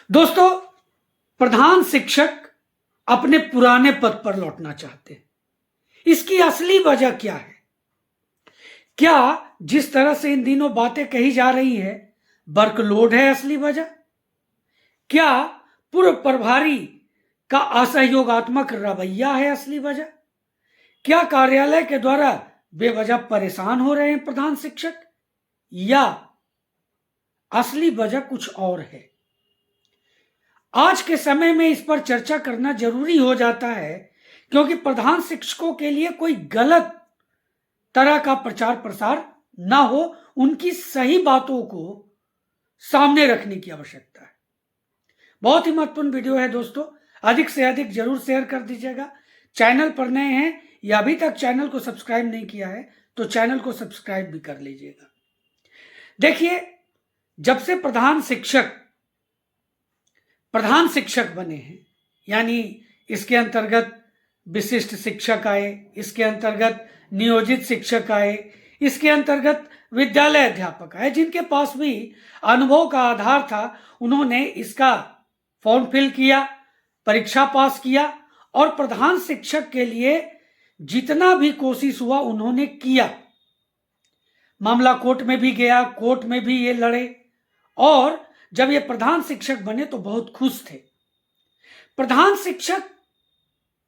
दोस्तों, प्रधान शिक्षक अपने पुराने पद पर लौटना चाहते हैं। इसकी असली वजह क्या है? क्या जिस तरह से इन दिनों बातें कही जा रही है, वर्कलोड है असली वजह? क्या पूर्व प्रभारी का असहयोगात्मक रवैया है असली वजह? क्या कार्यालय के द्वारा बेवजह परेशान हो रहे हैं प्रधान शिक्षक, या असली वजह कुछ और है? आज के समय में इस पर चर्चा करना जरूरी हो जाता है, क्योंकि प्रधान शिक्षकों के लिए कोई गलत तरह का प्रचार प्रसार ना हो, उनकी सही बातों को सामने रखने की आवश्यकता है। बहुत ही महत्वपूर्ण वीडियो है दोस्तों, अधिक से अधिक जरूर शेयर कर दीजिएगा। चैनल पर नए हैं या अभी तक चैनल को सब्सक्राइब नहीं किया है तो चैनल को सब्सक्राइब भी कर लीजिएगा। देखिए, जब से प्रधान शिक्षक बने हैं, यानी इसके अंतर्गत विशिष्ट शिक्षक आए, इसके अंतर्गत नियोजित शिक्षक आए, इसके अंतर्गत विद्यालय अध्यापक आए, जिनके पास भी अनुभव का आधार था, उन्होंने इसका फॉर्म फिल किया, परीक्षा पास किया और प्रधान शिक्षक के लिए जितना भी कोशिश हुआ उन्होंने किया। मामला कोर्ट में भी गया, कोर्ट में भी ये लड़े और जब ये प्रधान शिक्षक बने तो बहुत खुश थे। प्रधान शिक्षक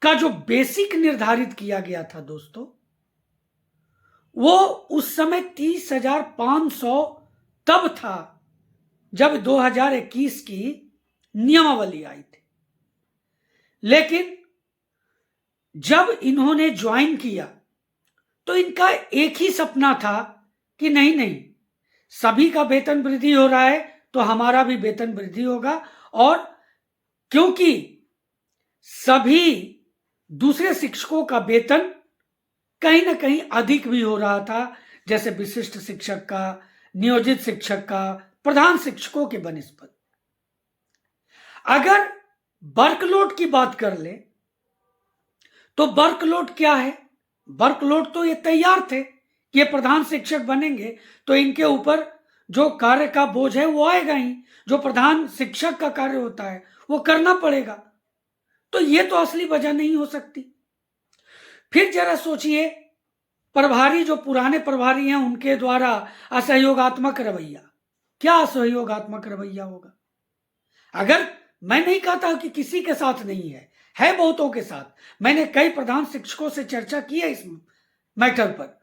का जो बेसिक निर्धारित किया गया था दोस्तों, वो उस समय 30,500 तब था जब 2021 की नियमावली आई थी। लेकिन जब इन्होंने ज्वाइन किया तो इनका एक ही सपना था कि नहीं, सभी का वेतन वृद्धि हो रहा है तो हमारा भी वेतन वृद्धि होगा। और क्योंकि सभी दूसरे शिक्षकों का वेतन कहीं ना कहीं अधिक भी हो रहा था, जैसे विशिष्ट शिक्षक का, नियोजित शिक्षक का, प्रधान शिक्षकों के बनिस्पत। अगर वर्कलोड की बात कर ले तो वर्कलोड क्या है? वर्कलोड तो ये तैयार थे कि ये प्रधान शिक्षक बनेंगे तो इनके ऊपर जो कार्य का बोझ है वो आएगा ही, जो प्रधान शिक्षक का कार्य होता है वो करना पड़ेगा। तो ये तो असली वजह नहीं हो सकती। फिर जरा सोचिए, प्रभारी जो पुराने प्रभारी हैं उनके द्वारा असहयोगात्मक रवैया, क्या असहयोगात्मक रवैया होगा? अगर मैं नहीं कहता कि किसी के साथ नहीं है बहुतों के साथ। मैंने कई प्रधान शिक्षकों से चर्चा की है इस मैटर पर,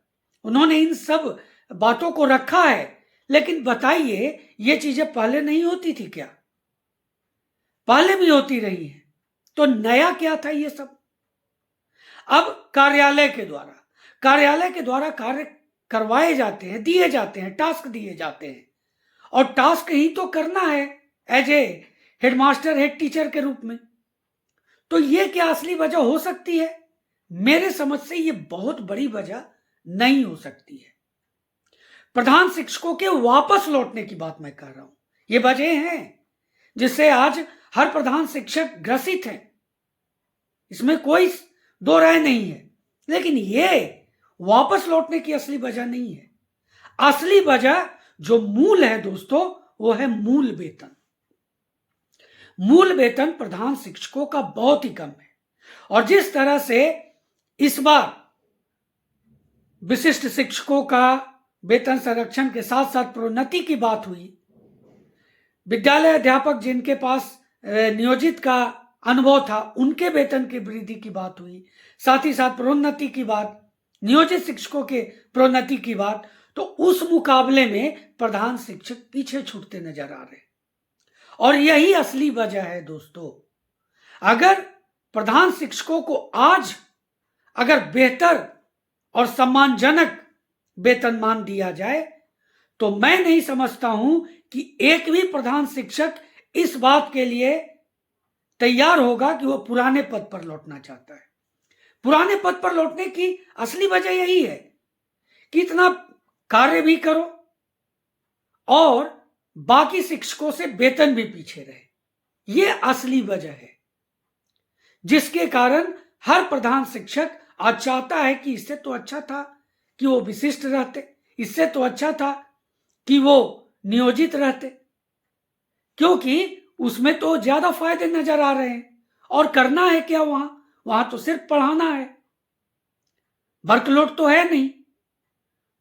उन्होंने इन सब बातों को रखा है। लेकिन बताइए, ये चीजें पहले नहीं होती थी क्या? पहले भी होती रही हैं, तो नया क्या था ये सब? अब कार्यालय के द्वारा कार्य करवाए जाते हैं, दिए जाते हैं, टास्क दिए जाते हैं, और टास्क ही तो करना है as a headmaster, head teacher के रूप में। तो ये क्या असली वजह हो सकती है? मेरे समझ से ये बहुत बड़ी वजह नहीं हो सकती है। प्रधान शिक्षकों के वापस लौटने की बात मैं कर रहा हूं। ये वजह है जिससे आज हर प्रधान शिक्षक ग्रसित है, इसमें कोई दो राय नहीं है। लेकिन ये वापस लौटने की असली वजह नहीं है। असली वजह जो मूल है दोस्तों, वो है मूल वेतन। मूल वेतन प्रधान शिक्षकों का बहुत ही कम है। और जिस तरह से इस बार विशिष्ट शिक्षकों का वेतन संरक्षण के साथ साथ प्रोन्नति की बात हुई, विद्यालय अध्यापक जिनके पास नियोजित का अनुभव था उनके वेतन की वृद्धि की बात हुई, साथ ही साथ प्रोन्नति की बात, नियोजित शिक्षकों के प्रोन्नति की बात, तो उस मुकाबले में प्रधान शिक्षक पीछे छूटते नजर आ रहे। और यही असली वजह है दोस्तों। अगर प्रधान शिक्षकों को आज अगर बेहतर और सम्मानजनक वेतनमान दिया जाए तो मैं नहीं समझता हूं कि एक भी प्रधान शिक्षक इस बात के लिए तैयार होगा कि वो पुराने पद पर लौटना चाहता है। पुराने पद पर लौटने की असली वजह यही है कि इतना कार्य भी करो और बाकी शिक्षकों से वेतन भी पीछे रहे। ये असली वजह है जिसके कारण हर प्रधान शिक्षक आज चाहता है कि इससे तो अच्छा था कि वो विशिष्ट रहते, इससे तो अच्छा था कि वो नियोजित रहते, क्योंकि उसमें तो ज्यादा फायदे नजर आ रहे हैं। और करना है क्या वहां तो सिर्फ पढ़ाना है, वर्कलोड तो है नहीं।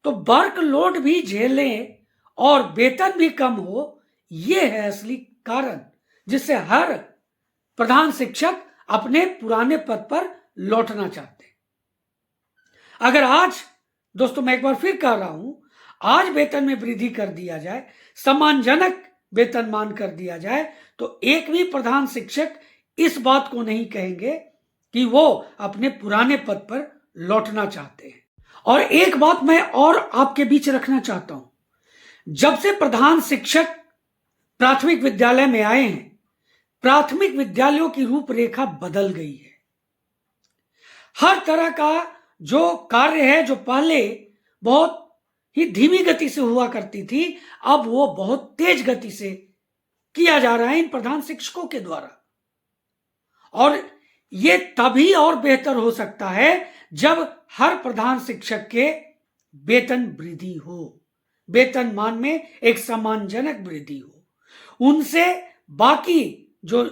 तो वर्कलोड भी झेलें और वेतन भी कम हो, यह है असली कारण जिससे हर प्रधान शिक्षक अपने पुराने पद पर लौटना चाहते हैं। अगर आज, दोस्तों मैं एक बार फिर कह रहा हूं, आज वेतन में वृद्धि कर दिया जाए, सम्मानजनक वेतनमान कर दिया जाए, तो एक भी प्रधान शिक्षक इस बात को नहीं कहेंगे कि वो अपने पुराने पद पर लौटना चाहते हैं। और एक बात मैं और आपके बीच रखना चाहता हूं, जब से प्रधान शिक्षक प्राथमिक विद्यालय में आए हैं, प्राथमिक विद्यालयों की रूपरेखा बदल गई है। हर तरह का जो कार्य है, जो पहले बहुत ही धीमी गति से हुआ करती थी, अब वो बहुत तेज गति से किया जा रहा है इन प्रधान शिक्षकों के द्वारा। और ये तभी और बेहतर हो सकता है जब हर प्रधान शिक्षक के वेतन वृद्धि हो, वेतनमान में एक सम्मानजनक वृद्धि हो। उनसे बाकी जो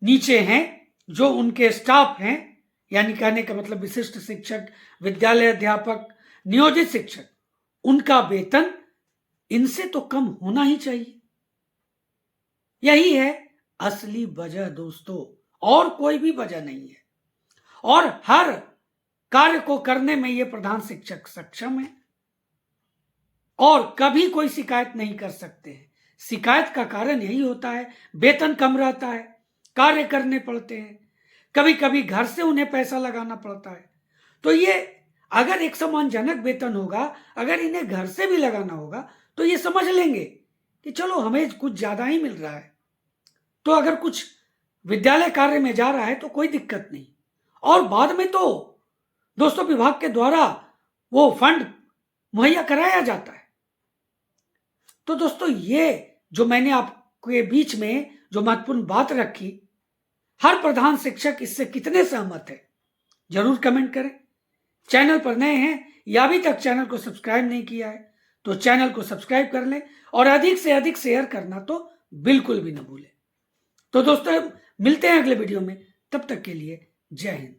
नीचे हैं, जो उनके स्टाफ हैं, यानी कहने का मतलब विशिष्ट शिक्षक, विद्यालय अध्यापक, नियोजित शिक्षक, उनका वेतन इनसे तो कम होना ही चाहिए। यही है असली वजह दोस्तों, और कोई भी वजह नहीं है। और हर कार्य को करने में ये प्रधान शिक्षक सक्षम है और कभी कोई शिकायत नहीं कर सकते हैं। शिकायत का कारण यही होता है, वेतन कम रहता है, कार्य करने पड़ते हैं, कभी कभी घर से उन्हें पैसा लगाना पड़ता है। तो ये अगर एक सम्मानजनक वेतन होगा, अगर इन्हें घर से भी लगाना होगा, तो ये समझ लेंगे कि चलो हमें कुछ ज्यादा ही मिल रहा है, तो अगर कुछ विद्यालय कार्य में जा रहा है तो कोई दिक्कत नहीं। और बाद में तो दोस्तों विभाग के द्वारा वो फंड मुहैया कराया जाता है। तो दोस्तों ये जो मैंने आपके बीच में जो महत्वपूर्ण बात रखी, हर प्रधान शिक्षक इससे कितने सहमत है जरूर कमेंट करें। चैनल पर नए हैं या अभी तक चैनल को सब्सक्राइब नहीं किया है तो चैनल को सब्सक्राइब कर लें और अधिक से अधिक शेयर करना तो बिल्कुल भी न भूलें। तो दोस्तों मिलते हैं अगले वीडियो में, तब तक के लिए जय हिंद।